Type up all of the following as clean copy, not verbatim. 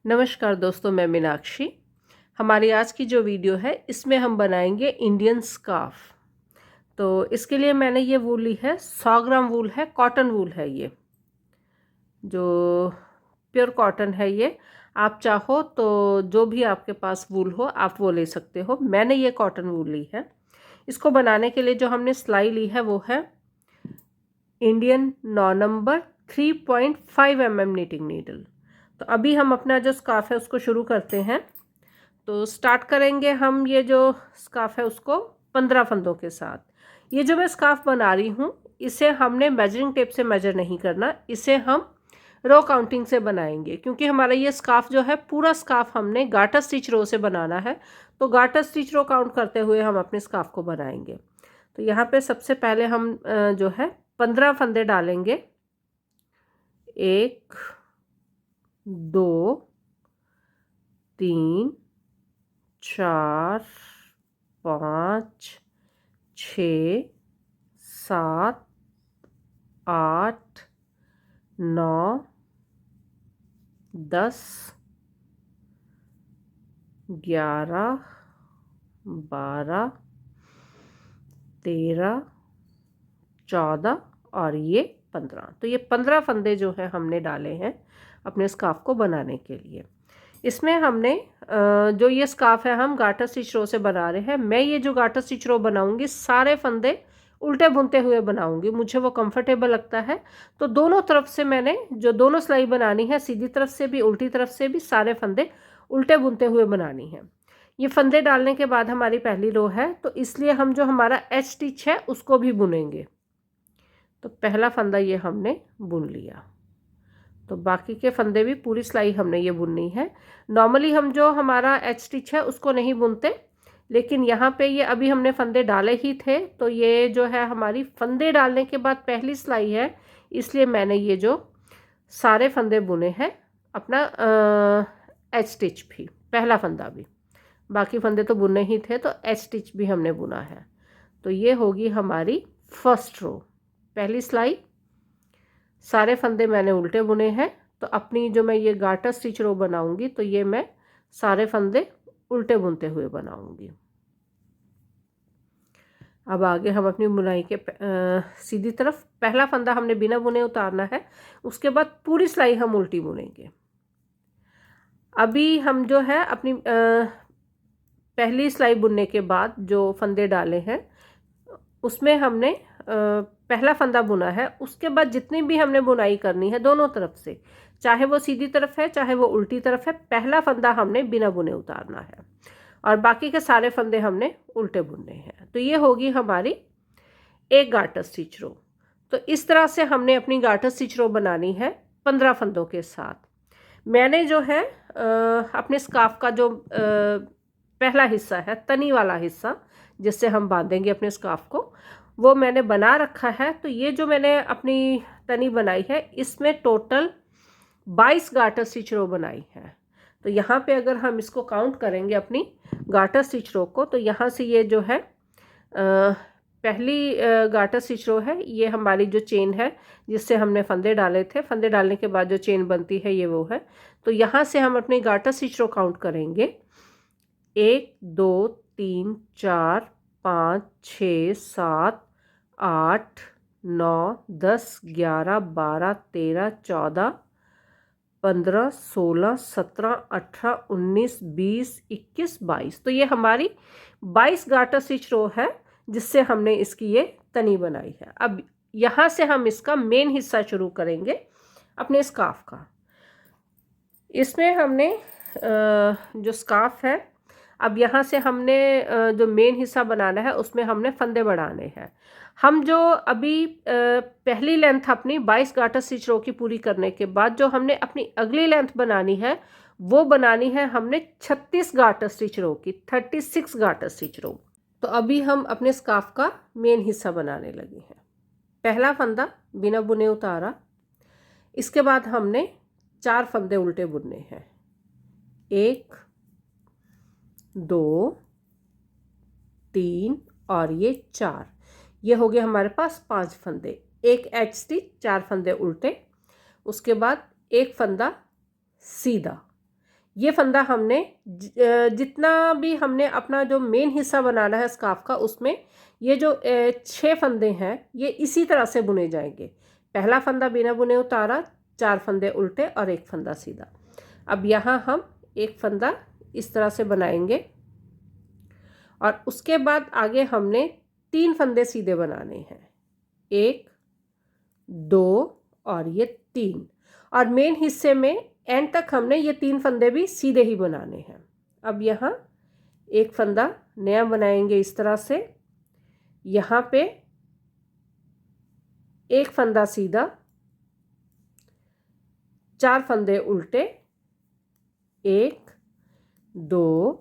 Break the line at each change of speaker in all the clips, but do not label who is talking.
नमस्कार दोस्तों, मैं मीनाक्षी। हमारी आज की जो वीडियो है इसमें हम बनाएंगे इंडियन स्कार्फ। तो इसके लिए मैंने ये वूल ली है, 100 ग्राम वूल है, कॉटन वूल है। ये जो प्योर कॉटन है, ये आप चाहो तो जो भी आपके पास वूल हो आप वो ले सकते हो। मैंने ये कॉटन वूल ली है। इसको बनाने के लिए जो हमने सिलाई ली है वो है Indian 9 number 3.5 mm knitting needle. तो अभी हम अपना जो स्कार्फ है उसको शुरू करते हैं। तो स्टार्ट करेंगे हम ये जो स्कार्फ है उसको 15 फंदों के साथ। ये जो मैं स्कार्फ बना रही हूँ इसे हमने मेजरिंग टेप से मेजर नहीं करना, इसे हम रो काउंटिंग से बनाएंगे, क्योंकि हमारा ये स्कार्फ जो है पूरा स्कार्फ हमने गार्टर स्टिच रो से बनाना है। तो गार्टर स्टिच रो काउंट करते हुए हम अपने स्कार्फ को बनाएंगे। तो यहाँ पे सबसे पहले हम जो है 15 फंदे डालेंगे। 1 2 3 4 5 6 7 8 9 10 11 12 13 14 और ये 15। तो ये 15 फंदे जो है हमने डाले हैं अपने स्कार्फ को बनाने के लिए। इसमें हमने जो ये स्कार्फ है हम गार्टर स्टिच रो से बना रहे हैं। मैं ये जो गार्टर स्टिच रो बनाऊंगी सारे फंदे उल्टे बुनते हुए बनाऊंगी, मुझे वो कंफर्टेबल लगता है। तो दोनों तरफ से मैंने जो दोनों सिलाई बनानी है, सीधी तरफ से भी उल्टी तरफ से भी, सारे फंदे उल्टे बुनते हुए बनानी है। ये फंदे डालने के बाद हमारी पहली रो है, तो इसलिए हम जो हमारा एच स्टिच है उसको भी बुनेंगे। तो पहला फंदा ये हमने बुन लिया, तो बाकी के फंदे भी पूरी सिलाई हमने ये बुननी है। नॉर्मली हम जो हमारा एच स्टिच है उसको नहीं बुनते, लेकिन यहाँ पे ये अभी हमने फंदे डाले ही थे, तो ये जो है हमारी फंदे डालने के बाद पहली सिलाई है, इसलिए मैंने ये जो सारे फंदे बुने हैं अपना एच स्टिच भी, पहला फंदा भी, बाकी फंदे तो बुने ही थे, तो एच स्टिच भी हमने बुना है। तो ये होगी हमारी फर्स्ट रो, पहली सिलाई। सारे फंदे मैंने उल्टे बुने हैं, तो अपनी जो मैं ये गार्टर स्टिच रो बनाऊंगी तो ये मैं सारे फंदे उल्टे बुनते हुए बनाऊंगी। अब आगे हम अपनी बुनाई के सीधी तरफ पहला फंदा हमने बिना बुने उतारना है, उसके बाद पूरी सिलाई हम उल्टी बुनेंगे। अभी हम जो है अपनी पहली सिलाई बुनने के बाद जो फंदे डाले हैं उसमें हमने पहला फंदा बुना है। उसके बाद जितनी भी हमने बुनाई करनी है दोनों तरफ से, चाहे वो सीधी तरफ है चाहे वो उल्टी तरफ है, पहला फंदा हमने बिना बुने उतारना है और बाकी के सारे फंदे हमने उल्टे बुनने हैं। तो ये होगी हमारी एक गार्टर स्टिच रो। तो इस तरह से हमने अपनी गार्टर स्टिच रो बनानी है 15 फंदों के साथ। मैंने जो है अपने स्कार्फ का जो पहला हिस्सा है, तनी वाला हिस्सा जिससे हम बांधेंगे अपने स्कार्फ को, वो मैंने बना रखा है। तो ये जो मैंने अपनी तनी बनाई है इसमें टोटल 22 गार्टर स्टिच रो बनाई है। तो यहाँ पे अगर हम इसको काउंट करेंगे अपनी गार्टर स्टिच रो को, तो यहाँ से ये जो है पहली गार्टर स्टिच रो है, ये हमारी जो चेन है जिससे हमने फंदे डाले थे, फंदे डालने के बाद जो चेन बनती है ये वो है। तो यहाँ से हम अपनी गार्टर स्टिच रो काउंट करेंगे, 1 2 3 4 5 6 7 8 9 10 11 12 13 14 15 16 17 18 19 20 21 22। तो ये हमारी 22 गार्टर स्टिच रो है जिससे हमने इसकी ये तनी बनाई है। अब यहाँ से हम इसका मेन हिस्सा शुरू करेंगे अपने स्कार्फ का। इसमें हमने जो स्कार्फ है, अब यहाँ से हमने जो मेन हिस्सा बनाना है उसमें हमने फंदे बढ़ाने हैं। हम जो अभी पहली लेंथ अपनी 22 गार्टर स्टिच रो की पूरी करने के बाद जो हमने अपनी अगली लेंथ बनानी है वो बनानी है हमने 36 गार्टर स्टिच रो की, 36 गार्टर स्टिच रो। तो अभी हम अपने स्कार्फ का मेन हिस्सा बनाने लगे हैं। पहला फंदा बिना बुने उतारा, इसके बाद हमने 4 फंदे उल्टे बुनने हैं, 1 2 3 और ये 4। ये हो गए हमारे पास 5 फंदे, एक एच स्टिच, 4 फंदे उल्टे, उसके बाद एक फंदा सीधा, ये फंदा हमने जितना भी हमने अपना जो मेन हिस्सा बनाना है स्कार्फ का, उसमें ये जो 6 फंदे हैं ये इसी तरह से बुने जाएंगे। पहला फंदा बिना बुने उतारा, 4 फंदे उल्टे और 1 फंदा सीधा। अब यहाँ हम एक फंदा इस तरह से बनाएंगे और उसके बाद आगे हमने 3 फंदे सीधे बनाने हैं, 1 2 और ये 3। और मेन हिस्से में एंड तक हमने ये 3 फंदे भी सीधे ही बनाने हैं। अब यहाँ एक फंदा नया बनाएंगे इस तरह से, यहाँ पे एक फंदा सीधा, 4 फंदे उल्टे, 1 2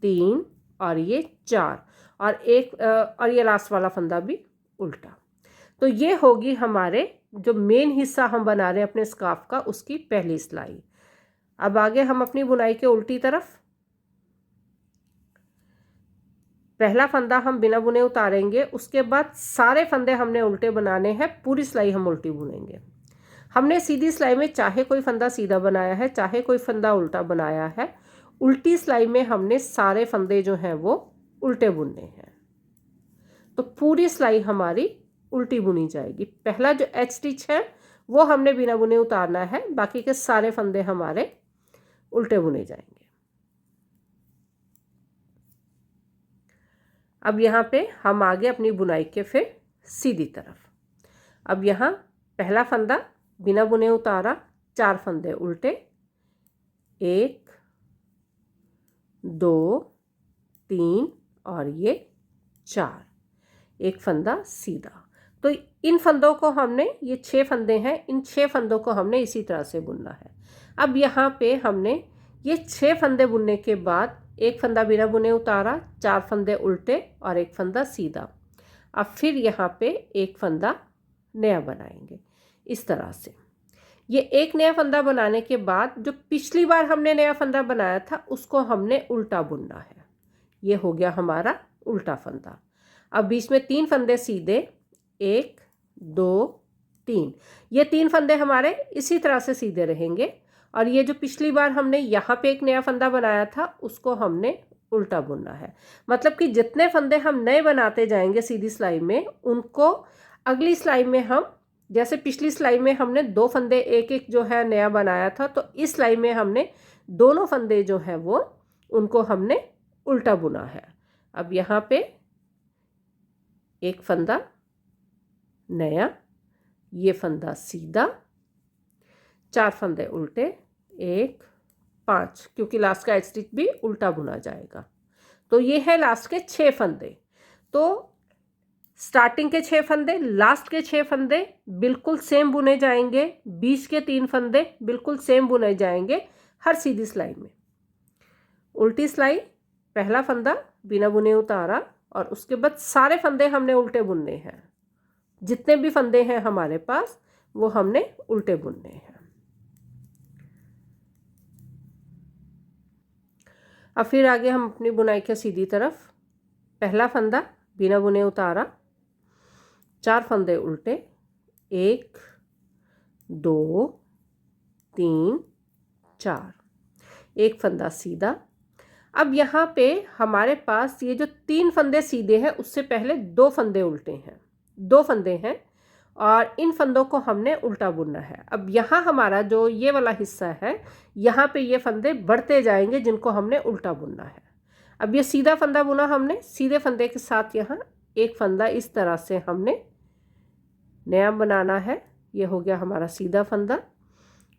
3 और ये 4 और ये लास्ट वाला फंदा भी उल्टा। तो ये होगी हमारे जो मेन हिस्सा हम बना रहे हैं अपने स्कार्फ का, उसकी पहली सिलाई। अब आगे हम अपनी बुनाई के उल्टी तरफ, पहला फंदा हम बिना बुने उतारेंगे, उसके बाद सारे फंदे हमने उल्टे बनाने हैं, पूरी सिलाई हम उल्टी बुनेंगे। हमने सीधी सिलाई में चाहे कोई फंदा सीधा बनाया है, चाहे कोई फंदा उल्टा बनाया है, उल्टी सिलाई में हमने सारे फंदे जो हैं वो उल्टे बुनने हैं। तो पूरी सिलाई हमारी उल्टी बुनी जाएगी। पहला जो एच स्टिच है वो हमने बिना बुने उतारना है, बाकी के सारे फंदे हमारे उल्टे बुने जाएंगे। अब यहाँ पे हम आगे अपनी बुनाई के फिर सीधी तरफ। अब यहाँ पहला फंदा बिना बुने उतारा, 4 फंदे उल्टे, 1 2 3 और ये 4, एक फंदा सीधा। तो इन फंदों को हमने, ये 6 फंदे हैं, इन 6 फंदों को हमने इसी तरह से बुनना है। अब यहाँ पे हमने ये 6 फंदे बुनने के बाद एक फंदा बिना बुने उतारा, 4 फंदे उल्टे और एक फंदा सीधा। अब फिर यहाँ पे एक फंदा नया बनाएंगे इस तरह से। ये एक नया फंदा बनाने के बाद जो पिछली बार हमने नया फंदा बनाया था उसको हमने उल्टा बुनना है। ये हो गया हमारा उल्टा फंदा। अब बीच में 3 फंदे सीधे, 1 2 3, ये 3 फंदे हमारे इसी तरह से सीधे रहेंगे। और ये जो पिछली बार हमने यहाँ पे एक नया फंदा बनाया था उसको हमने उल्टा बुनना है। मतलब कि जितने फंदे हम नए बनाते जाएंगे सीधी सिलाई में, उनको अगली सिलाई में हम, जैसे पिछली सिलाई में हमने 2 फंदे एक एक जो है नया बनाया था, तो इस सिलाई में हमने दोनों फंदे जो हैं वो, उनको हमने उल्टा बुना है। अब यहाँ पे एक फंदा नया, ये फंदा सीधा, 4 फंदे उल्टे, 1 5, क्योंकि लास्ट का एच स्टिच भी उल्टा बुना जाएगा। तो ये है लास्ट के 6 फंदे। तो स्टार्टिंग के 6 फंदे, लास्ट के 6 फंदे बिल्कुल सेम बुने जाएंगे, बीच के 3 फंदे बिल्कुल सेम बुने जाएंगे हर सीधी सिलाई में। उल्टी सिलाई, पहला फंदा बिना बुने उतारा और उसके बाद सारे फंदे हमने उल्टे बुनने हैं। जितने भी फंदे हैं हमारे पास वो हमने उल्टे बुनने हैं। अब फिर आगे हम अपनी बुनाई के सीधी तरफ, पहला फंदा बिना बुने उतारा, 4 फंदे उल्टे, 1 2 3 4, एक फंदा सीधा। अब यहाँ पे हमारे पास ये जो 3 फंदे सीधे हैं उससे पहले 2 फंदे उल्टे हैं, 2 फंदे हैं और इन फंदों को हमने उल्टा बुनना है। अब यहाँ हमारा जो ये वाला हिस्सा है, यहाँ पे ये फंदे बढ़ते जाएंगे जिनको हमने उल्टा बुनना है। अब ये सीधा फंदा बुना हमने, सीधे फंदे के साथ यहाँ एक फंदा इस तरह से हमने नया बनाना है। ये हो गया हमारा सीधा फंदा,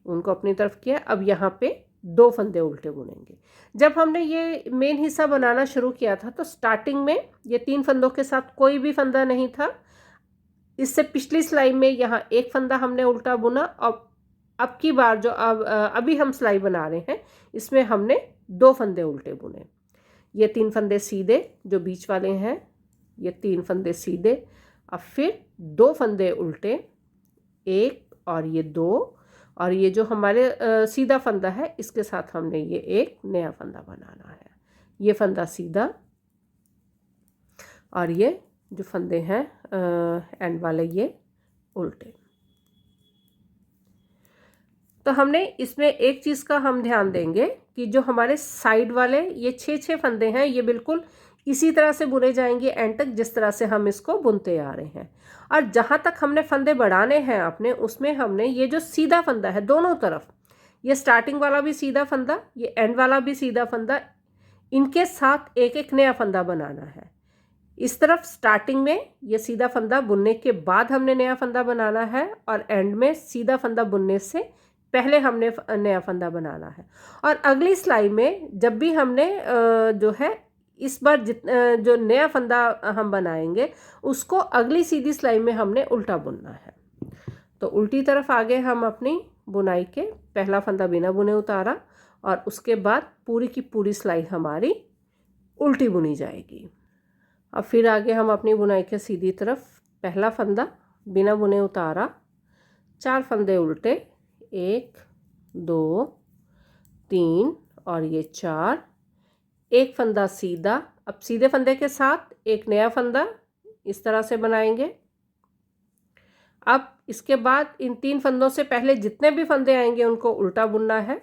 उनको अपनी तरफ किया। अब यहाँ पे 2 फंदे उल्टे बुनेंगे। जब हमने ये मेन हिस्सा बनाना शुरू किया था तो स्टार्टिंग में ये 3 फंदों के साथ कोई भी फंदा नहीं था। इससे पिछली सिलाई में यहाँ एक फंदा हमने उल्टा बुना और अब की बार जो अभी हम सिलाई बना रहे हैं इसमें हमने 2 फंदे उल्टे बुने। ये 3 फंदे सीधे जो बीच वाले हैं, ये 3 फंदे सीधे, अब फिर 2 फंदे उल्टे, 1 और ये 2, और ये जो हमारे सीधा फंदा है इसके साथ हमने ये एक नया फंदा बनाना है। ये फंदा सीधा और ये जो फंदे हैं एंड वाले ये उल्टे। तो हमने इसमें एक चीज़ का हम ध्यान देंगे कि जो हमारे साइड वाले ये 6 फंदे हैं ये बिल्कुल इसी तरह से बुने जाएंगे एंड तक जिस तरह से हम इसको बुनते आ रहे हैं। और जहाँ तक हमने फंदे बढ़ाने हैं अपने, उसमें हमने ये जो सीधा फंदा है दोनों तरफ, ये स्टार्टिंग वाला भी सीधा फंदा, ये एंड वाला भी सीधा फंदा, इनके साथ एक एक नया फंदा बनाना है। इस तरफ स्टार्टिंग में ये सीधा फंदा बुनने के बाद हमने नया फंदा बनाना है, और एंड में सीधा फंदा बुनने से पहले हमने नया फंदा बनाना है। और अगली सिलाई में जब भी हमने जो है इस बार जो नया फंदा हम बनाएंगे उसको अगली सीधी सिलाई में हमने उल्टा बुनना है। तो उल्टी तरफ आगे हम अपनी बुनाई के पहला फंदा बिना बुने उतारा, और उसके बाद पूरी की पूरी सिलाई हमारी उल्टी बुनी जाएगी। अब फिर आगे हम अपनी बुनाई के सीधी तरफ पहला फंदा बिना बुने उतारा, 4 फंदे उल्टे, 1 2 3 और ये 4, एक फंदा सीधा। अब सीधे फंदे के साथ एक नया फंदा इस तरह से बनाएंगे। अब इसके बाद इन 3 फंदों से पहले जितने भी फंदे आएंगे उनको उल्टा बुनना है।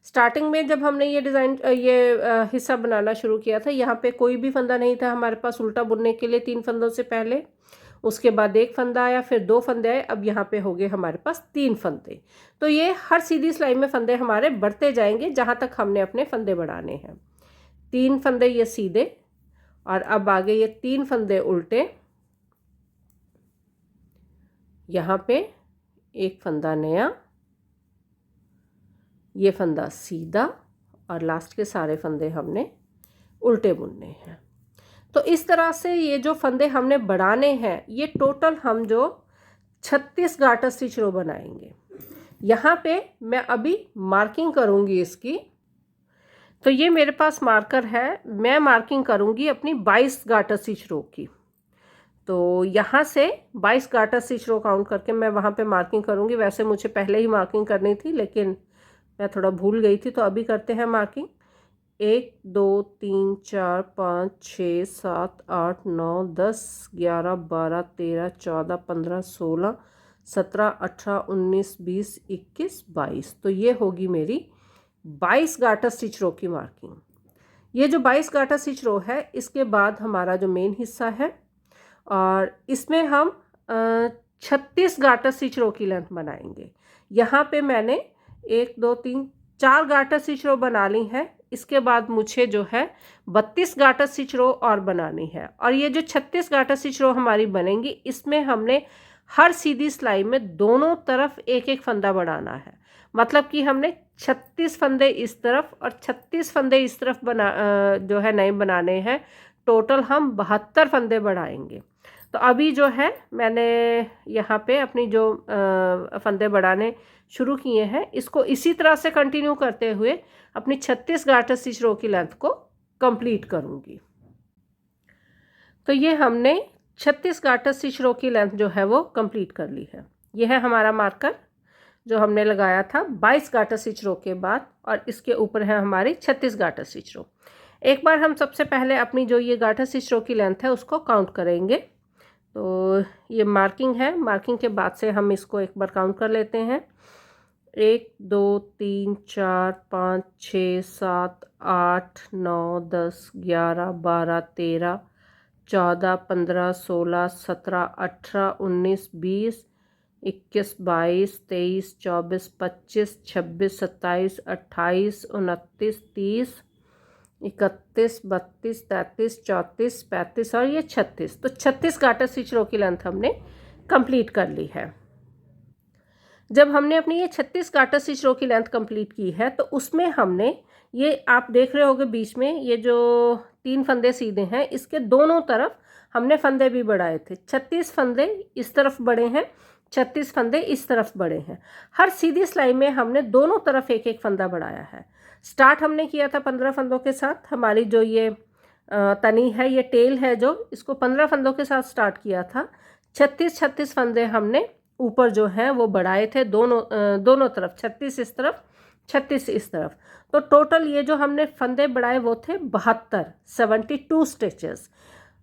स्टार्टिंग में जब हमने ये डिज़ाइन हिस्सा बनाना शुरू किया था, यहाँ पे कोई भी फंदा नहीं था हमारे पास उल्टा बुनने के लिए 3 फंदों से पहले। उसके बाद एक फंदा आया, फिर 2 फंदे आए, अब यहाँ पे हो गए हमारे पास 3 फंदे। तो ये हर सीधी सिलाई में फंदे हमारे बढ़ते जाएंगे जहाँ तक हमने अपने फंदे बढ़ाने हैं। 3 फंदे ये सीधे, और अब आगे ये 3 फंदे उल्टे, यहाँ पे एक फंदा नया, ये फंदा सीधा, और लास्ट के सारे फंदे हमने उल्टे बुनने हैं। तो इस तरह से ये जो फंदे हमने बढ़ाने हैं ये टोटल हम जो 36 गार्टर स्टिच रो बनाएंगे। यहाँ पे मैं अभी मार्किंग करूँगी इसकी। तो ये मेरे पास मार्कर है, मैं मार्किंग करूँगी अपनी 22 गार्टर स्टिच रो की। तो यहाँ से 22 गार्टर स्टिच रो काउंट करके मैं वहाँ पे मार्किंग करूँगी। वैसे मुझे पहले ही मार्किंग करनी थी लेकिन मैं थोड़ा भूल गई थी, तो अभी करते हैं मार्किंग। 1 2 3 4 5 6 7 8 9 10 11 12 13 14 15 16 17 18 19 20 21 22। तो ये होगी मेरी 22 गार्टर स्टिच रो की मार्किंग। ये जो 22 गार्टर स्टिच रो है इसके बाद हमारा जो मेन हिस्सा है, और इसमें हम 36 गार्टर स्टिच रो की लेंथ बनाएंगे। यहाँ पे मैंने 1 2 3 4 गार्टर स्टिच रो बना ली है। इसके बाद मुझे जो है 32 गार्टर स्टिच रो और बनानी है, और ये जो 36 गार्टर स्टिच रो हमारी बनेंगी इसमें हमने हर सीधी सिलाई में दोनों तरफ एक एक फंदा बढ़ाना है। मतलब कि हमने 36 फंदे इस तरफ और 36 फंदे इस तरफ जो है नए बनाने हैं। टोटल हम 72 फंदे बढ़ाएंगे। तो अभी जो है मैंने यहाँ पे अपनी जो फंदे बढ़ाने शुरू किए हैं इसको इसी तरह से कंटिन्यू करते हुए अपनी 36 गार्टर स्टिच रो की लेंथ को कंप्लीट करूँगी। तो ये हमने 36 गार्टर स्टिच रो की लेंथ जो है वो कंप्लीट कर ली है। ये है हमारा मार्कर जो हमने लगाया था 22 गार्टर स्टिच रो के बाद, और इसके ऊपर है हमारी 36 गार्टर स्टिच रो। एक बार हम सबसे पहले अपनी जो ये गार्टर स्टिच रो की लेंथ है उसको काउंट करेंगे। तो ये मार्किंग है, मार्किंग के बाद से हम इसको एक बार काउंट कर लेते हैं। 1 2 3 4 5 6 7 8 9 10 11 12 13 14 15 16 17 18 19 20 21 22 23 24 25 26 27 28 29 30 31 32 33 34 35 और ये 36। तो 36 गार्टर स्टिच रो की लेंथ हमने कंप्लीट कर ली है। जब हमने अपनी ये 36 गार्टर स्टिच रो की लेंथ कंप्लीट की है तो उसमें हमने ये आप देख रहे होंगे बीच में ये जो 3 फंदे सीधे हैं इसके दोनों तरफ हमने फंदे भी बढ़ाए थे। 36 फंदे इस तरफ बढ़े हैं, 36 फंदे इस तरफ बढ़े हैं। हर सीधी सिलाई में हमने दोनों तरफ एक एक फंदा बढ़ाया है। स्टार्ट हमने किया था 15 फंदों के साथ। हमारी जो ये तनी है, ये टेल है जो, इसको 15 फंदों के साथ स्टार्ट किया था। 36 फंदे हमने ऊपर जो है वो बढ़ाए थे दोनों तरफ, 36 इस तरफ 36 इस तरफ। तो टोटल ये जो हमने फंदे बढ़ाए वो थे 72, 72 स्टिचेस।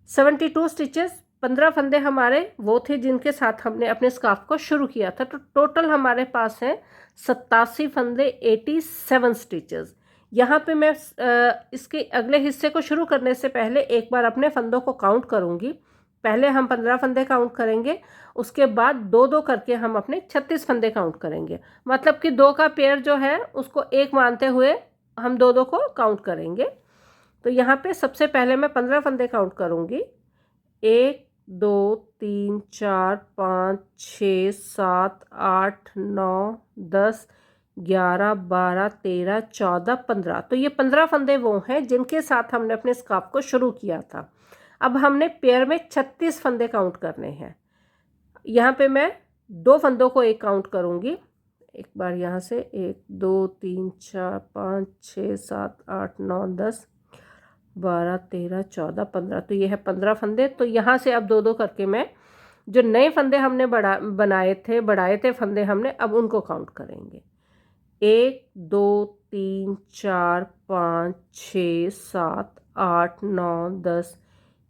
72 स्टिचेस 15 फंदे हमारे वो थे जिनके साथ हमने अपने स्कार्फ को शुरू किया था। तो टोटल हमारे पास है 87 फंदे, 87 स्टिचेस। यहाँ पे मैं इसके अगले हिस्से को शुरू करने से पहले एक बार अपने फंदों को काउंट करूँगी। पहले हम 15 फंदे काउंट करेंगे, उसके बाद दो दो करके हम अपने 36 फंदे काउंट करेंगे। मतलब कि 2 का पेयर जो है उसको 1 मानते हुए हम दो दो को काउंट करेंगे। तो यहाँ पे सबसे पहले मैं 15 फंदे काउंट करूँगी। 1 2 3 4 5 6 7 8 9 10 11 12 13 14 15। तो ये 15 फंदे वो हैं जिनके साथ हमने अपने स्कार्फ को शुरू किया था। अब हमने पेयर में 36 फंदे काउंट करने हैं। यहाँ पे मैं 2 फंदों को एक काउंट करूँगी। एक बार यहाँ से 1 2 3 4 5 6 7 8 9 10 12 13 14 15। तो ये है 15 फंदे। तो यहाँ से अब दो दो करके मैं जो नए फंदे हमने बढ़ाए थे फंदे हमने, अब उनको काउंट करेंगे। 1 2 3 4 5 6 7 8 9 10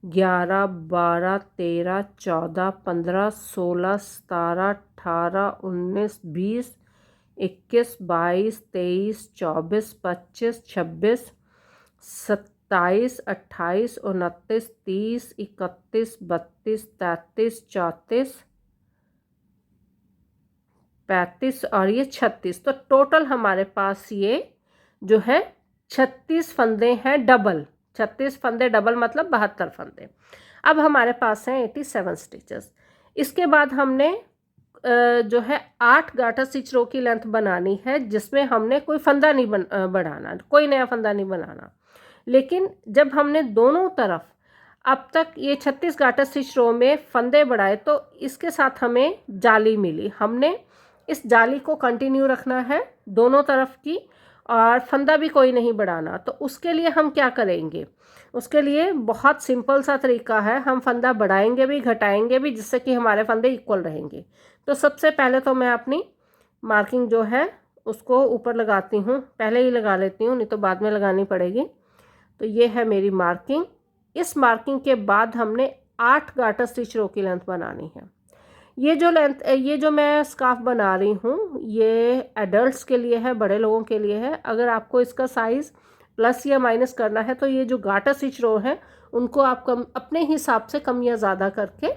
11 12 13 14 15 16 17 18 19 20 21 22 23 24 25 26 27 28 29 30 31 32 33 34 35 और ये 36। तो टोटल हमारे पास ये जो है 36 फंदे हैं डबल। 36 फंदे डबल मतलब 72 फंदे। अब हमारे पास हैं 87 स्टिचेस। इसके बाद हमने जो है 8 गाटर स्टिच रो की लेंथ बनानी है, जिसमें हमने कोई फंदा नहीं बढ़ाना, कोई नया फंदा नहीं बनाना। लेकिन जब हमने दोनों तरफ अब तक ये 36 गाटर स्टिच रो में फंदे बढ़ाए तो इसके साथ हमें जाली मिली। हमने इस जाली को कंटिन्यू रखना है दोनों तरफ की, और फंदा भी कोई नहीं बढ़ाना। तो उसके लिए हम क्या करेंगे? उसके लिए बहुत सिंपल सा तरीका है। हम फंदा बढ़ाएंगे भी घटाएंगे भी, जिससे कि हमारे फंदे इक्वल रहेंगे। तो सबसे पहले तो मैं अपनी मार्किंग जो है उसको ऊपर लगाती हूँ, पहले ही लगा लेती हूँ, नहीं तो बाद में लगानी पड़ेगी। तो ये है मेरी मार्किंग। इस मार्किंग के बाद हमने 8 गाटर स्टिच रो की लेंथ बनानी है। ये जो मैं स्कार्फ बना रही हूँ ये एडल्ट्स के लिए है, बड़े लोगों के लिए है। अगर आपको इसका साइज़ प्लस या माइनस करना है तो ये जो गाटर स्टिच रो है उनको आप अपने हिसाब से कम या ज़्यादा करके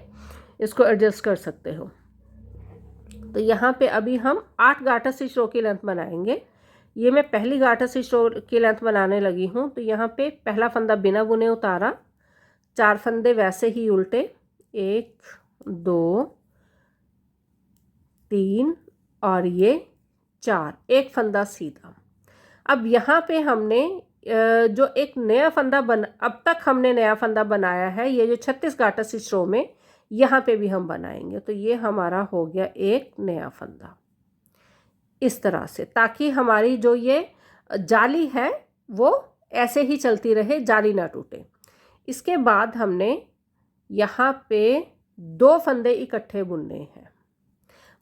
इसको एडजस्ट कर सकते हो। तो यहाँ पे अभी हम 8 गाटर स्टिच रो की लेंथ बनाएंगे। ये मैं पहली गाटर स्टिच रो की लेंथ बनाने लगी हूँ। तो यहाँ पे पहला फंदा बिना बुने उतारा, 4 फंदे वैसे ही उल्टे, 1 2 3 और ये 4, एक फंदा सीधा। अब यहाँ पे हमने जो एक नया फंदा अब तक हमने नया फंदा बनाया है, ये जो 36 गाटर स्टिच रो में, यहाँ पे भी हम बनाएंगे। तो ये हमारा हो गया एक नया फंदा इस तरह से, ताकि हमारी जो ये जाली है वो ऐसे ही चलती रहे, जाली ना टूटे। इसके बाद हमने यहाँ पे 2 फंदे इकट्ठे बुनने हैं।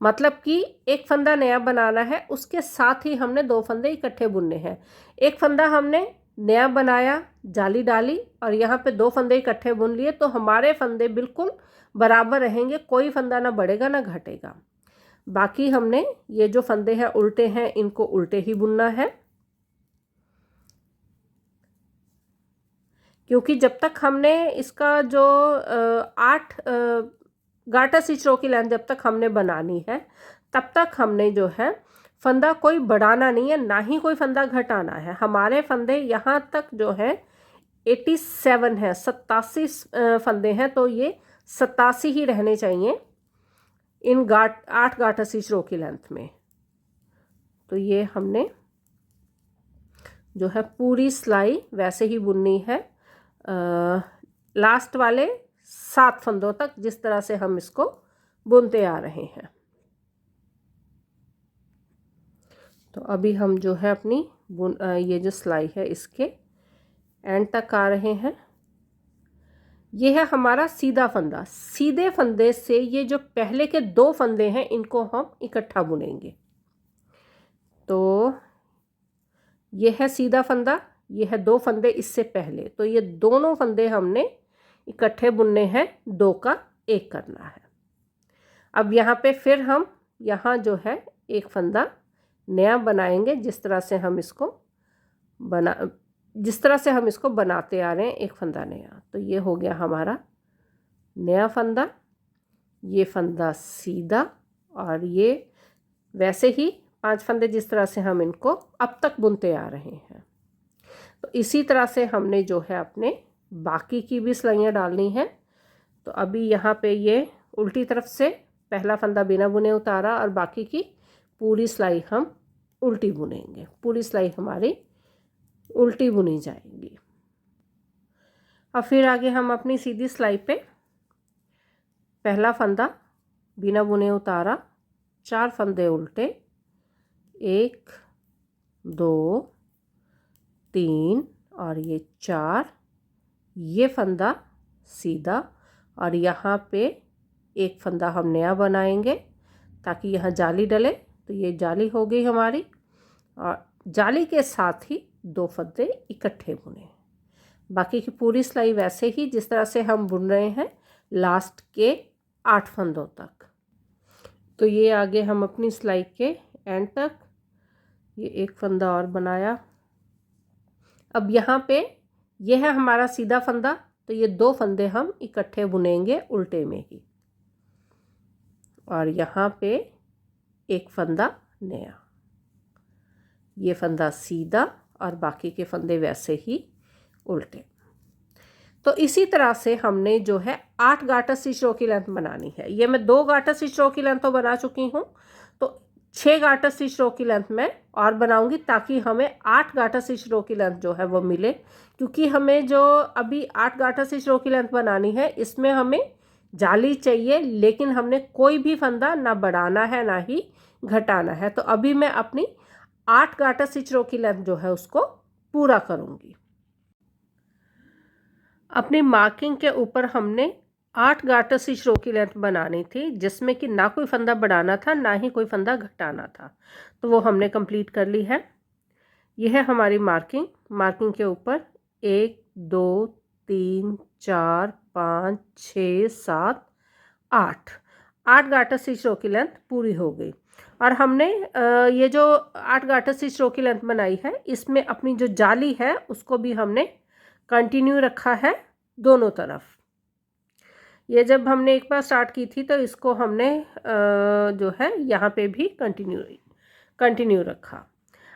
मतलब कि एक फंदा नया बनाना है, उसके साथ ही हमने 2 फंदे इकट्ठे बुनने हैं। एक फंदा हमने नया बनाया, जाली डाली और यहाँ पे 2 फंदे इकट्ठे बुन लिए, तो हमारे फंदे बिल्कुल बराबर रहेंगे, कोई फंदा ना बढ़ेगा ना घटेगा। बाकी हमने ये जो फंदे हैं उल्टे हैं, इनको उल्टे ही बुनना है, क्योंकि जब तक हमने इसका जो 8 गाटर स्टिच रो की लेंथ जब तक हमने बनानी है, तब तक हमने जो है फंदा कोई बढ़ाना नहीं है, ना ही कोई फंदा घटाना है। हमारे फंदे यहाँ तक जो है 87 है, 87 फंदे हैं। तो ये 87 ही रहने चाहिए इन 8 गाटर स्टिच रो की लेंथ में। तो ये हमने जो है पूरी सिलाई वैसे ही बुननी है, लास्ट वाले 7 फंदों तक, जिस तरह से हम इसको बुनते आ रहे हैं। तो अभी हम जो है अपनी ये जो सिलाई है इसके एंड तक आ रहे हैं। ये है हमारा सीधा फंदा। सीधे फंदे से ये जो पहले के 2 फंदे हैं इनको हम इकट्ठा बुनेंगे। तो ये है सीधा फंदा, ये है 2 फंदे इससे पहले। तो ये दोनों फंदे हमने इकट्ठे बुनने हैं, 2 का 1 करना है। अब यहाँ पे फिर हम यहाँ जो है एक फंदा नया बनाएंगे, जिस तरह से हम इसको बनाते आ रहे हैं, एक फंदा नया। तो ये हो गया हमारा नया फंदा, ये फंदा सीधा, और ये वैसे ही 5 फंदे जिस तरह से हम इनको अब तक बुनते आ रहे हैं। तो इसी तरह से हमने जो है अपने बाकी की भी सिलाइयाँ डालनी हैं। तो अभी यहाँ पे ये उल्टी तरफ से पहला फंदा बिना बुने उतारा, और बाकी की पूरी सिलाई हम उल्टी बुनेंगे। पूरी सिलाई हमारी उल्टी बुनी जाएगी। अब फिर आगे हम अपनी सीधी सिलाई पे पहला फंदा बिना बुने उतारा, 4 फंदे उल्टे, 1 2 3 और ये 4, ये फंदा सीधा, और यहाँ पे एक फंदा हम नया बनाएंगे ताकि यहाँ जाली डले। तो ये जाली हो गई हमारी, और जाली के साथ ही 2 फंदे इकट्ठे बुने। बाकी की पूरी सिलाई वैसे ही जिस तरह से हम बुन रहे हैं लास्ट के 8 फंदों तक। तो ये आगे हम अपनी सिलाई के एंड तक ये एक फंदा और बनाया। अब यहाँ पे ये है हमारा सीधा फंदा, तो ये 2 फंदे हम इकट्ठे बुनेंगे उल्टे में ही, और यहाँ पे एक फंदा नया, ये फंदा सीधा, और बाकी के फंदे वैसे ही उल्टे। तो इसी तरह से हमने जो है 8 गाटर स्टिच रो की लेंथ बनानी है। ये मैं 2 गाटर स्टिच रो की लेंथ तो बना चुकी हूँ, तो 6 गाटर स्टिच रो की लेंथ में और बनाऊंगी ताकि हमें 8 गाटर स्टिच रो की लेंथ जो है वो मिले। क्योंकि हमें जो अभी 8 गाटर स्टिच रो की लेंथ बनानी है, इसमें हमें जाली चाहिए, लेकिन हमने कोई भी फंदा ना बढ़ाना है ना ही घटाना है। तो अभी मैं अपनी 8 गाटर स्टिच रो की लेंथ जो है उसको पूरा करूँगी। अपनी मार्किंग के ऊपर हमने 8 गाटर स्टिच रो की लेंथ बनानी थी, जिसमें कि ना कोई फंदा बढ़ाना था ना ही कोई फंदा घटाना था। तो वो हमने कंप्लीट कर ली है। यह है हमारी मार्किंग। मार्किंग के ऊपर 1 2 3 4 5 6 7 8 गाटर स्टिच रो की लेंथ पूरी हो गई। और हमने ये जो 8 गाटर स्टिच रो की लेंथ बनाई है, इसमें अपनी जो जाली है उसको भी हमने कंटिन्यू रखा है दोनों तरफ। ये जब हमने एक बार स्टार्ट की थी तो इसको हमने जो है यहाँ पे भी कंटिन्यू रखा।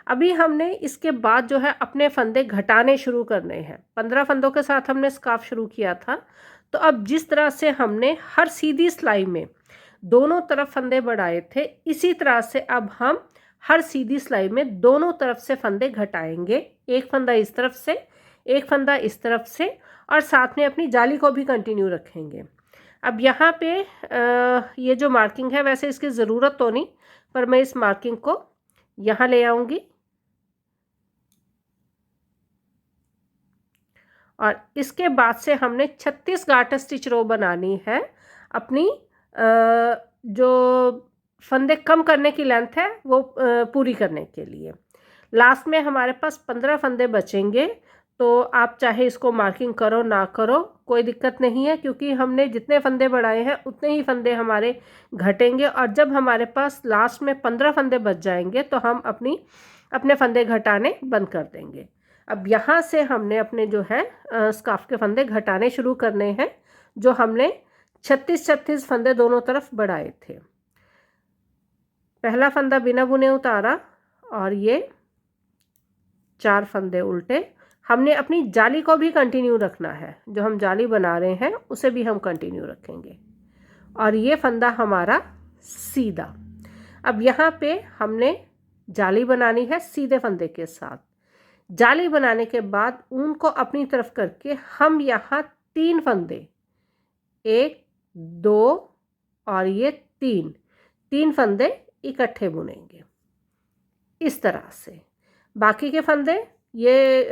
अभी हमने इसके बाद जो है अपने फंदे घटाने शुरू करने हैं। 15 फंदों के साथ हमने स्कार्फ शुरू किया था। तो अब जिस तरह से हमने हर सीधी सिलाई में दोनों तरफ फंदे बढ़ाए थे, इसी तरह से अब हम हर सीधी सिलाई में दोनों तरफ से फंदे घटाएंगे। एक फंदा इस तरफ से, एक फंदा इस तरफ से, और साथ में अपनी जाली को भी कंटिन्यू रखेंगे। अब यहाँ पे ये जो मार्किंग है, वैसे इसकी ज़रूरत तो नहीं, पर मैं इस मार्किंग को यहाँ ले आऊँगी, और इसके बाद से हमने 36 गाटर स्टिच रो बनानी है अपनी जो फंदे कम करने की लेंथ है वो पूरी करने के लिए। लास्ट में हमारे पास 15 फंदे बचेंगे। तो आप चाहे इसको मार्किंग करो ना करो, कोई दिक्कत नहीं है, क्योंकि हमने जितने फंदे बढ़ाए हैं उतने ही फंदे हमारे घटेंगे। और जब हमारे पास लास्ट में 15 फंदे बच जाएंगे तो हम अपने फंदे घटाने बंद कर देंगे। अब यहाँ से हमने अपने जो है स्कार्फ के फंदे घटाने शुरू करने हैं, जो हमने 36 फंदे दोनों तरफ बढ़ाए थे। पहला फंदा बिना बुने उतारा, और ये 4 फंदे उल्टे। हमने अपनी जाली को भी कंटिन्यू रखना है, जो हम जाली बना रहे हैं उसे भी हम कंटिन्यू रखेंगे। और ये फंदा हमारा सीधा। अब यहाँ पे हमने जाली बनानी है सीधे फंदे के साथ। जाली बनाने के बाद ऊन को अपनी तरफ करके हम यहाँ 3 फंदे, 1 2 और ये 3 फंदे इकट्ठे बुनेंगे इस तरह से। बाकी के फंदे ये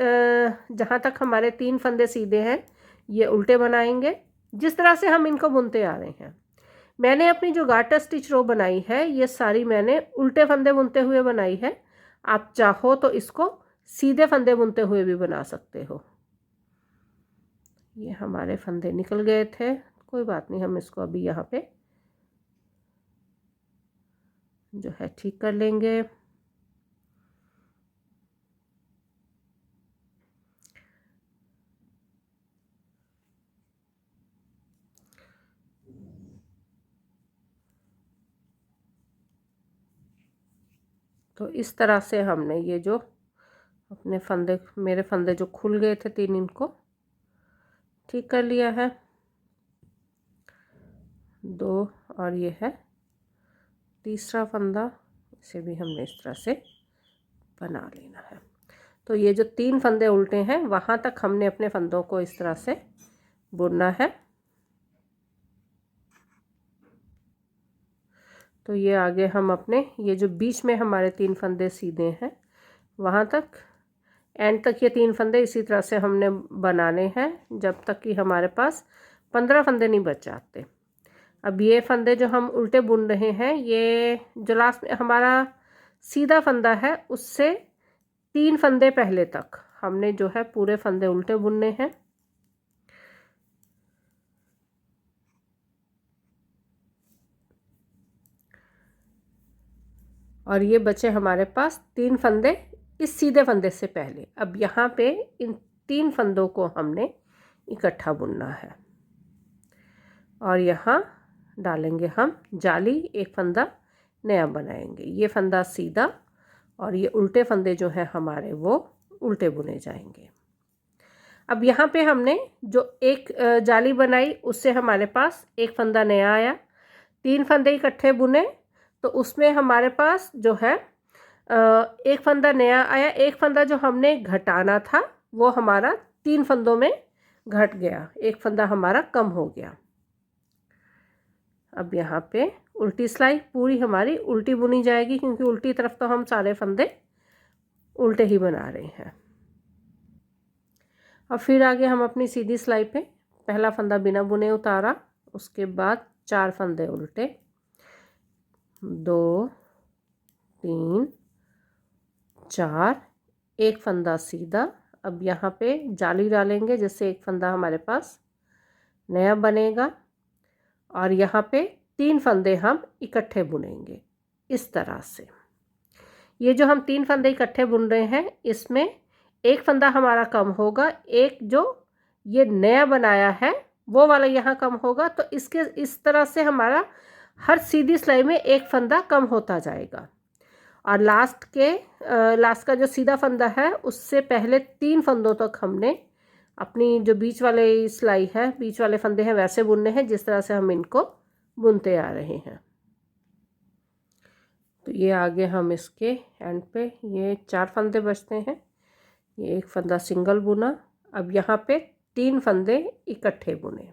जहाँ तक हमारे 3 फंदे सीधे हैं ये उल्टे बनाएंगे, जिस तरह से हम इनको बुनते आ रहे हैं। मैंने अपनी जो गाटर स्टिच रो बनाई है ये सारी मैंने उल्टे फंदे बुनते हुए बनाई है। आप चाहो तो इसको सीधे फंदे बुनते हुए भी बना सकते हो। ये हमारे फंदे निकल गए थे, कोई बात नहीं, हम इसको अभी यहाँ पे जो है ठीक कर लेंगे। तो इस तरह से हमने ये जो अपने फंदे, मेरे फंदे जो खुल गए थे 3, इनको ठीक कर लिया है। 2 और ये है तीसरा फंदा, इसे भी हमने इस तरह से बना लेना है। तो ये जो 3 फंदे उल्टे हैं वहाँ तक हमने अपने फंदों को इस तरह से बुनना है। तो ये आगे हम अपने ये जो बीच में हमारे 3 फंदे सीधे हैं वहाँ तक, एंड तक ये 3 फंदे इसी तरह से हमने बनाने हैं जब तक कि हमारे पास 15 फंदे नहीं बच जाते। अब ये फंदे जो हम उल्टे बुन रहे हैं, ये जो लास्ट में हमारा सीधा फंदा है उससे 3 फंदे पहले तक हमने जो है पूरे फंदे उल्टे बुनने हैं। और ये बचे हमारे पास 3 फंदे इस सीधे फंदे से पहले। अब यहाँ पे इन 3 फंदों को हमने इकट्ठा बुनना है और यहाँ डालेंगे हम जाली, एक फंदा नया बनाएंगे। ये फंदा सीधा और ये उल्टे फंदे जो हैं हमारे वो उल्टे बुने जाएंगे। अब यहाँ पे हमने जो एक जाली बनाई उससे हमारे पास एक फंदा नया आया, 3 फंदे इकट्ठे बुने तो उसमें हमारे पास जो है एक फंदा नया आया। एक फंदा जो हमने घटाना था वो हमारा 3 फंदों में घट गया, एक फंदा हमारा कम हो गया। अब यहाँ पे उल्टी सिलाई पूरी हमारी उल्टी बुनी जाएगी क्योंकि उल्टी तरफ तो हम सारे फंदे उल्टे ही बना रहे हैं। अब फिर आगे हम अपनी सीधी सिलाई पे पहला फंदा बिना बुने उतारा, उसके बाद 4 फंदे उल्टे, 2 3 4, एक फंदा सीधा। अब यहाँ पे जाली डालेंगे जिससे एक फंदा हमारे पास नया बनेगा और यहाँ पे 3 फंदे हम इकट्ठे बुनेंगे इस तरह से। ये जो हम 3 फंदे इकट्ठे बुन रहे हैं इसमें एक फंदा हमारा कम होगा, एक जो ये नया बनाया है वो वाला यहाँ कम होगा। तो इसके इस तरह से हमारा हर सीधी सिलाई में एक फंदा कम होता जाएगा और लास्ट का जो सीधा फंदा है उससे पहले 3 फंदों तक हमने अपनी जो बीच वाले सिलाई है, बीच वाले फंदे हैं वैसे बुनने हैं जिस तरह से हम इनको बुनते आ रहे हैं। तो ये आगे हम इसके एंड पे ये 4 फंदे बचते हैं, ये एक फंदा सिंगल बुना। अब यहाँ पे 3 फंदे इकट्ठे बुने,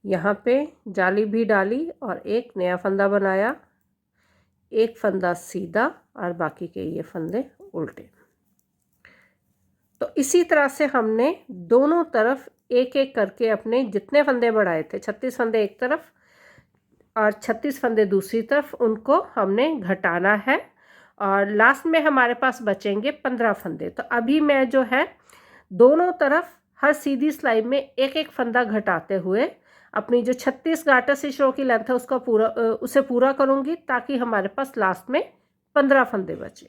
यहाँ पे जाली भी डाली और एक नया फंदा बनाया, एक फंदा सीधा और बाकी के ये फंदे उल्टे। तो इसी तरह से हमने दोनों तरफ एक एक करके अपने जितने फंदे बढ़ाए थे, 36 फंदे एक तरफ और 36 फंदे दूसरी तरफ, उनको हमने घटाना है और लास्ट में हमारे पास बचेंगे 15 फंदे। तो अभी मैं जो है दोनों तरफ हर सीधी सिलाई में एक एक फंदा घटाते हुए अपनी जो 36 गाटर स्टिच रो की लेंथ है उसे पूरा करूँगी ताकि हमारे पास लास्ट में 15 फंदे बचे।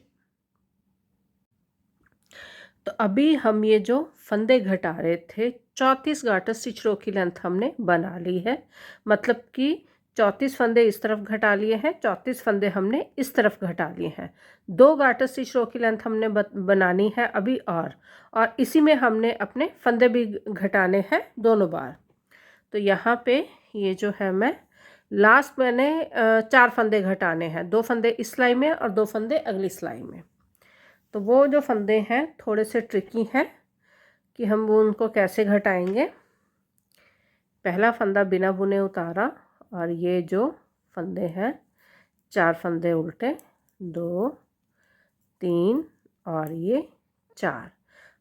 तो अभी हम ये जो फंदे घटा रहे थे 34 गाटर स्टिच रो की लेंथ हमने बना ली है, मतलब कि 34 फंदे इस तरफ घटा लिए हैं, 34 फंदे हमने इस तरफ घटा लिए हैं। 2 गाटर स्टिच रो की लेंथ हमने बनानी है अभी और इसी में हमने अपने फंदे भी घटाने हैं दोनों बार। तो यहाँ पे ये जो है मैं लास्ट मैंने 4 फंदे घटाने हैं, 2 फंदे इस सिलाई में और 2 फंदे अगली सिलाई में। तो वो जो फंदे हैं थोड़े से ट्रिकी हैं कि हम वो उनको कैसे घटाएंगे। पहला फंदा बिना बुने उतारा और ये जो फंदे हैं 4 फंदे उल्टे, 2 3 और ये 4।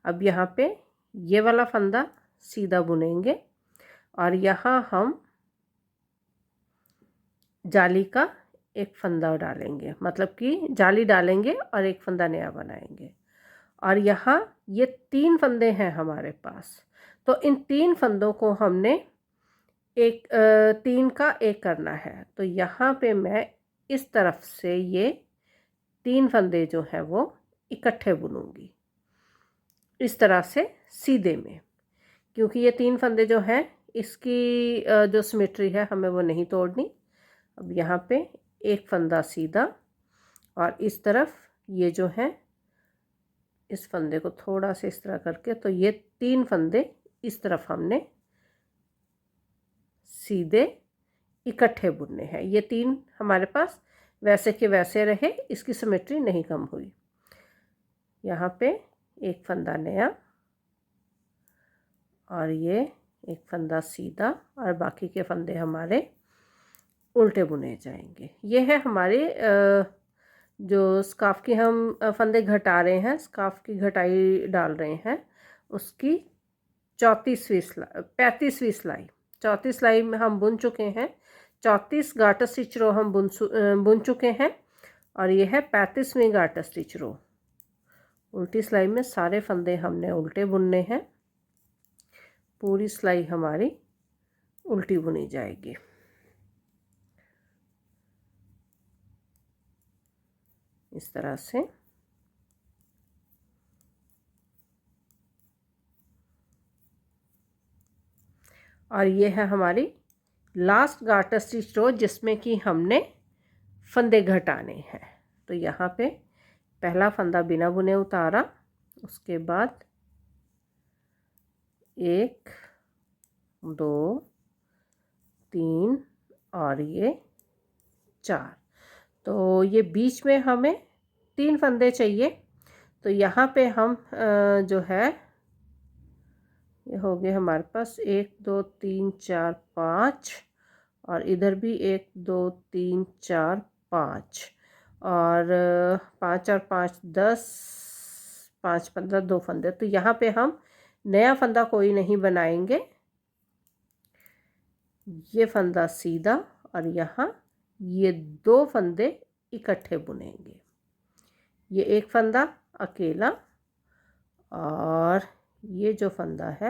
अब यहाँ पे ये वाला फंदा सीधा बुनेंगे और यहाँ हम जाली का एक फंदा डालेंगे, मतलब कि जाली डालेंगे और एक फंदा नया बनाएंगे और यहाँ ये 3 फंदे हैं हमारे पास। तो इन 3 फंदों को हमने एक 3 का एक करना है। तो यहाँ पे मैं इस तरफ से ये 3 फंदे जो हैं वो इकट्ठे बुनूंगी इस तरह से सीधे में, क्योंकि ये 3 फंदे जो हैं इसकी जो सिमेट्री है हमें वो नहीं तोड़नी। अब यहाँ पे एक फंदा सीधा और इस तरफ ये जो है इस फंदे को थोड़ा सा इस तरह करके, तो ये 3 फंदे इस तरफ हमने सीधे इकट्ठे बुनने हैं। ये 3 हमारे पास वैसे के वैसे रहे, इसकी सिमेट्री नहीं कम हुई। यहाँ पे एक फंदा नया और ये एक फंदा सीधा और बाकी के फंदे हमारे उल्टे बुने जाएंगे। ये है हमारे जो स्कार्फ की हम फंदे घटा रहे हैं, स्कार्फ की घटाई डाल रहे हैं, उसकी 34वीं सिलाई 35वीं सिलाई 34 सिलाई में हम बुन चुके हैं। 34 गाटर स्टिच रो हम बुन चुके हैं और ये है 35वीं गाटर स्टिच रो। उल्टी सिलाई में सारे फंदे हमने उल्टे बुनने हैं। पूरी सिलाई हमारी उल्टी बुनी जाएगी। इस तरह से और ये है हमारी लास्ट गाटर स्टिच रो जिसमें कि हमने फंदे घटाने हैं। तो यहाँ पे पहला फंदा बिना बुने उतारा, उसके बाद 1 2 3 और ये 4। तो ये बीच में हमें 3 फंदे चाहिए। तो यहाँ पे हम जो है ये हो गए हमारे पास 1 2 3 4 5 और इधर भी 1 2 3 4 5 और 5 और 5 10 5 15 2 फंदे। तो यहाँ पे हम नया फंदा कोई नहीं बनाएंगे। ये फंदा सीधा और यहाँ ये 2 फंदे इकट्ठे बुनेंगे। ये एक फंदा अकेला और ये जो फंदा है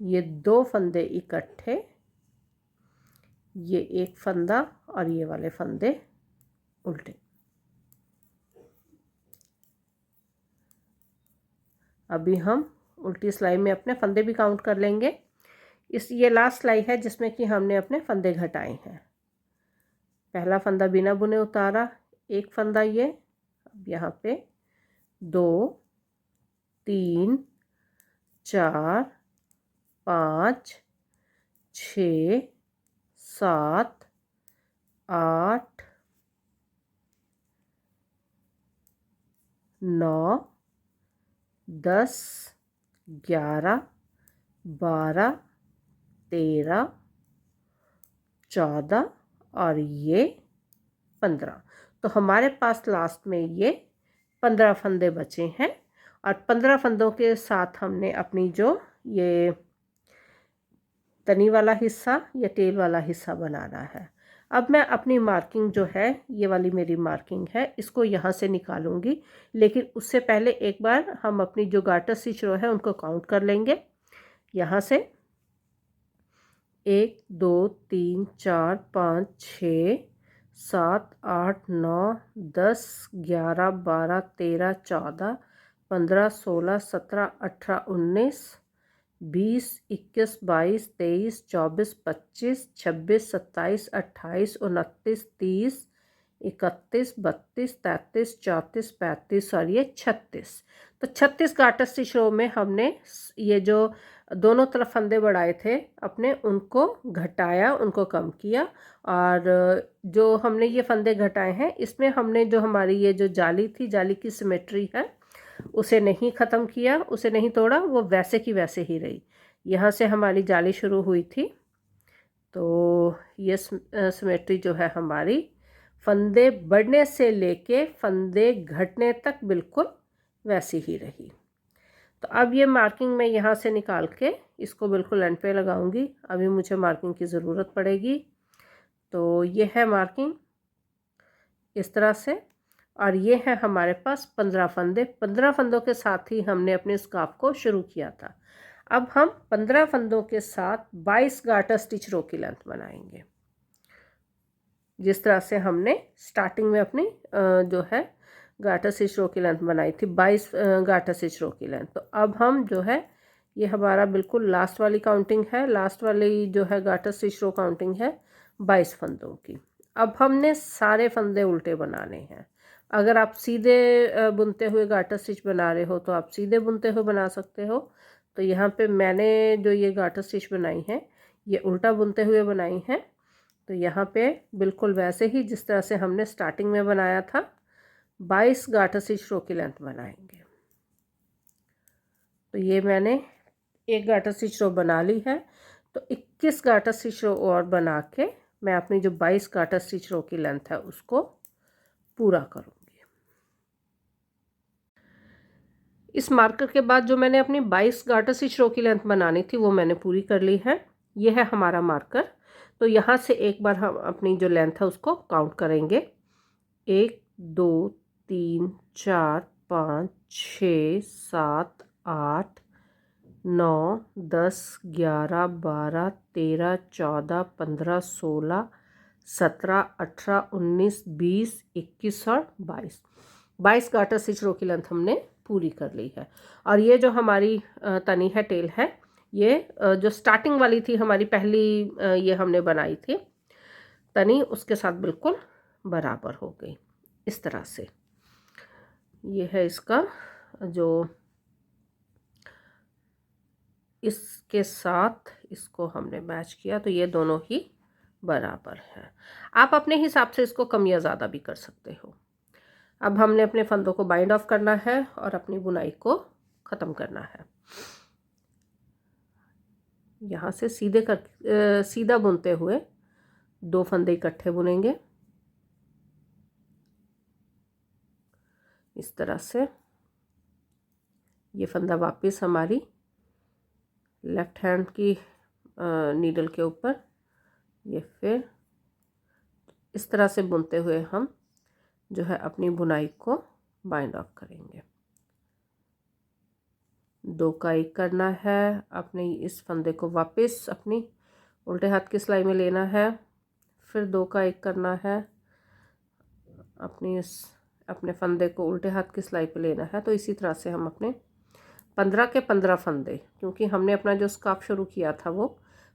ये 2 फंदे इकट्ठे, ये एक फंदा और ये वाले फंदे उल्टे। अभी हम उल्टी सिलाई में अपने फंदे भी काउंट कर लेंगे। ये लास्ट सिलाई है जिसमें कि हमने अपने फंदे घटाए हैं। पहला फंदा बिना बुने उतारा, एक फंदा ये, अब यहाँ पे 2 3 4 5 6 7 8 9 10 11 12 13 14 और ये 15। तो हमारे पास लास्ट में ये 15 फंदे बचे हैं और 15 फंदों के साथ हमने अपनी जो ये तनी वाला हिस्सा या टेल वाला हिस्सा बनाना है। अब मैं अपनी मार्किंग जो है, ये वाली मेरी मार्किंग है, इसको यहाँ से निकालूंगी, लेकिन उससे पहले एक बार हम अपनी जो गाटर स्टिच रो है उनको काउंट कर लेंगे। यहाँ से 1 2 3 4 5 6 7 8 9 10 11 12 13 14 15 16 17 18 19 20 21 22 23 24 25 26 27 28 29 30 31 32 33 34 35 और ये 36। तो 36 गाटर स्टिच रो में हमने ये जो दोनों तरफ फंदे बढ़ाए थे अपने, उनको घटाया, उनको कम किया। और जो हमने ये फंदे घटाए हैं इसमें हमने जो हमारी ये जो जाली थी, जाली की सिमेट्री है, उसे नहीं ख़त्म किया, उसे नहीं तोड़ा, वो वैसे की वैसे ही रही। यहाँ से हमारी जाली शुरू हुई थी, तो ये सिमेट्री जो है हमारी फंदे बढ़ने से लेके फंदे घटने तक बिल्कुल वैसी ही रही। तो अब ये मार्किंग मैं यहाँ से निकाल के इसको बिल्कुल एंड पे लगाऊंगी। अभी मुझे मार्किंग की ज़रूरत पड़ेगी। तो ये है मार्किंग इस तरह से। और ये है हमारे पास 15 फंदे। 15 फंदों के साथ ही हमने अपने स्कार्फ को शुरू किया था। अब हम 15 फंदों के साथ 22 गार्टर स्टिच रो की लेंथ बनाएंगे, जिस तरह से हमने स्टार्टिंग में अपनी जो है गार्टर स्टिच रो की लेंथ बनाई थी, 22 गार्टर स्टिच रो की लेंथ। तो अब हम जो है, ये हमारा बिल्कुल लास्ट वाली काउंटिंग है, लास्ट वाली जो है गार्टर स्टिच रो काउंटिंग है 22 फंदों की। अब हमने सारे फंदे उल्टे बनाने हैं। अगर आप सीधे बुनते हुए गार्टर स्टिच बना रहे हो तो आप सीधे बुनते हुए बना सकते हो। तो यहाँ पे मैंने जो ये गार्टर स्टिच बनाई है ये उल्टा बुनते हुए बनाई है। तो यहाँ पे बिल्कुल वैसे ही जिस तरह से हमने स्टार्टिंग में बनाया था 22 गार्टर स्टिच रो की लेंथ बनाएंगे। तो ये मैंने एक गार्टर स्टिच रो बना ली है। तो 21 गार्टर स्टिच रो और बना के मैं अपनी जो 22 गार्टर स्टिच रो की लेंथ है उसको पूरा करूँगी। इस मार्कर के बाद जो मैंने अपनी 22 गार्टर स्टिच रो की लेंथ बनानी थी वो मैंने पूरी कर ली है। ये है हमारा मार्कर। तो यहाँ से एक बार हम अपनी जो लेंथ है उसको काउंट करेंगे। 1 2 3 4 5 6 7 8 9 10 11 12 13 14 15 16 17 18 19 20 21 और 22 गार्टर स्टिच रो की लेंथ हमने पूरी कर ली है। और ये जो हमारी तनी है, टेल है, ये जो स्टार्टिंग वाली थी हमारी पहली ये हमने बनाई थी तनी, उसके साथ बिल्कुल बराबर हो गई इस तरह से। ये है इसका जो, इसके साथ इसको हमने मैच किया तो ये दोनों ही बराबर है। आप अपने हिसाब से इसको कम या ज़्यादा भी कर सकते हो। अब हमने अपने फंदों को बाइंड ऑफ करना है और अपनी बुनाई को ख़त्म करना है। यहाँ से सीधा बुनते हुए 2 फंदे इकट्ठे बुनेंगे इस तरह से। ये फंदा वापस हमारी लेफ्ट हैंड की नीडल के ऊपर, ये फिर इस तरह से बुनते हुए हम जो है अपनी बुनाई को बाइंड ऑफ करेंगे। 2 का 1 करना है। अपने इस फंदे को वापस अपनी उल्टे हाथ की सिलाई में लेना है, फिर 2 का 1 करना है, अपने फंदे को उल्टे हाथ की सिलाई पे लेना है। तो इसी तरह से हम अपने 15 के 15 फंदे, क्योंकि हमने अपना जो स्कार्फ शुरू किया था वो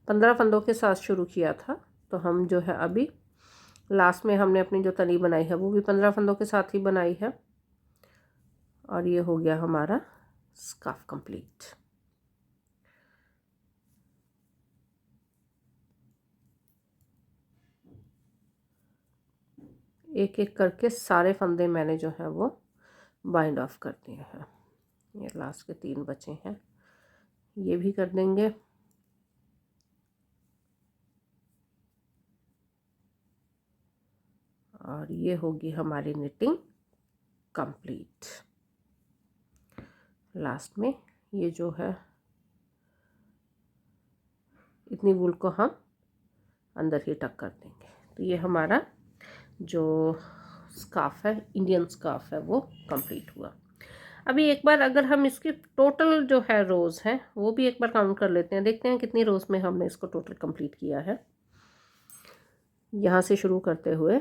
15 फंदों के साथ शुरू किया था, तो हम जो है अभी लास्ट में हमने अपनी जो तनी बनाई है वो भी 15 फंदों के साथ ही बनाई है। और ये हो गया हमारा स्कार्फ कंप्लीट। एक एक करके सारे फंदे मैंने जो है वो बाइंड ऑफ कर दिए हैं। ये लास्ट के 3 बचे हैं, ये भी कर देंगे। और ये होगी हमारी निटिंग कंप्लीट। लास्ट में ये जो है इतनी वूल को हम अंदर ही टक कर देंगे। तो ये हमारा जो स्कार्फ है, इंडियन स्कार्फ है, वो कंप्लीट हुआ। अभी एक बार अगर हम इसकी टोटल जो है रोज़ हैं वो भी एक बार काउंट कर लेते हैं, देखते हैं कितनी रोज़ में हमने इसको टोटल कंप्लीट किया है। यहाँ से शुरू करते हुए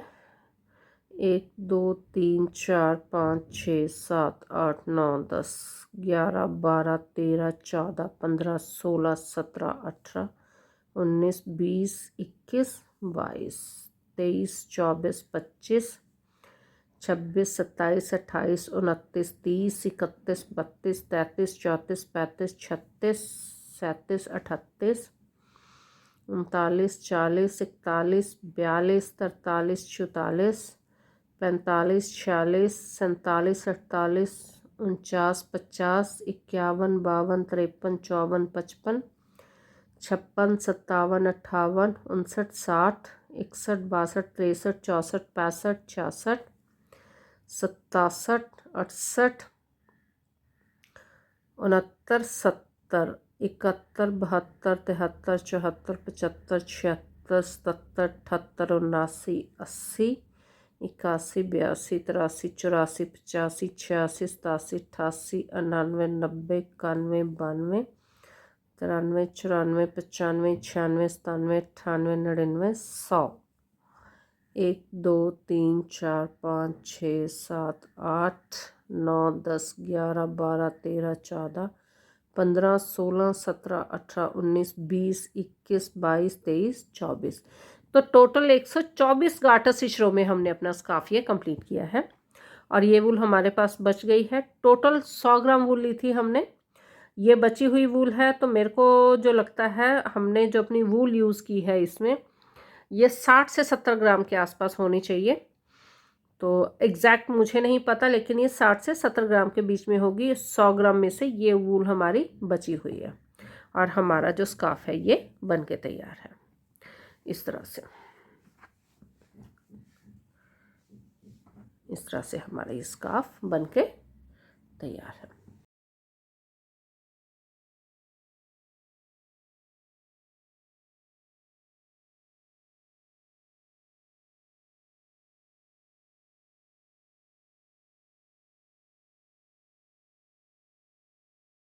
1 2 3 4 5 6 7 8 9 10 11 12 13 14 15 16 17 18 19 20 21 22 23 24 25 26 27 28 29 30 31 32 33 34 35 36 37 38 39 40 41 42 43 44 45 46 47 48 49 50 51 52 53 54 55 56 57 58 59 60 61 62 63 64 65 66 67 68 69 70 71 72 73 74 75 76 77 78 79 80 81, 82, 83, 84, 85, 86, 87, 88, 99, 90, 91, 92, 93, 94, 95, 96, 97, 98, 99, 100। 1 2 3 4 5 6 7 8 9 10 11 12 13 14 15 16 17 18 19 20 21 22 23 24। तो टोटल 124 गार्टर स्टिच रो में हमने अपना स्कार्फ ये कंप्लीट किया है। और ये वूल हमारे पास बच गई है। टोटल 100 ग्राम वूल ली थी हमने। ये बची हुई वूल है, तो मेरे को जो लगता है हमने जो अपनी वूल यूज़ की है इसमें, ये 60 से 70 ग्राम के आसपास होनी चाहिए। तो एग्जैक्ट मुझे नहीं पता, लेकिन ये 60 से 70 ग्राम के बीच में होगी। 100 ग्राम में से ये वूल हमारी बची हुई है और हमारा जो स्कार्फ है ये बन के तैयार है। इस तरह से हमारा ये स्कार्फ बन के तैयार है।